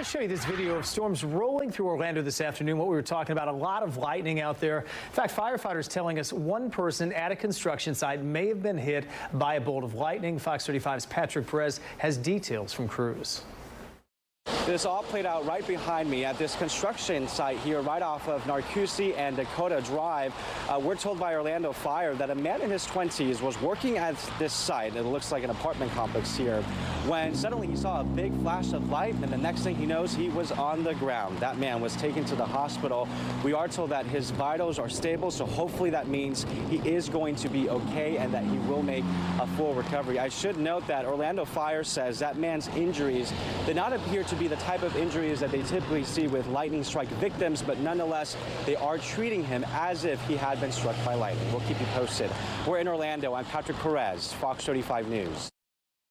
want to show you this video of storms rolling through Orlando this afternoon. What we were talking about, a lot of lightning out there. In fact, firefighters telling us one person at a construction site may have been hit by a bolt of lightning. Fox 35's Patrick Perez has details from crews. This all played out right behind me at this construction site here right off of Narcoossee and Dakota Drive. We're told by Orlando Fire that a man in his 20s was working at this site. It looks like an apartment complex here, when suddenly he saw a big flash of light, and the next thing he knows, he was on the ground. That man was taken to the hospital. We are told that his vitals are stable, so hopefully that means he is going to be okay and that he will make a full recovery. I should note that Orlando Fire says that man's injuries did not appear to be the type of injuries that they typically see with lightning strike victims, but nonetheless, they are treating him as if he had been struck by lightning. We'll keep you posted. We're in Orlando. I'm Patrick Perez, Fox 35 News.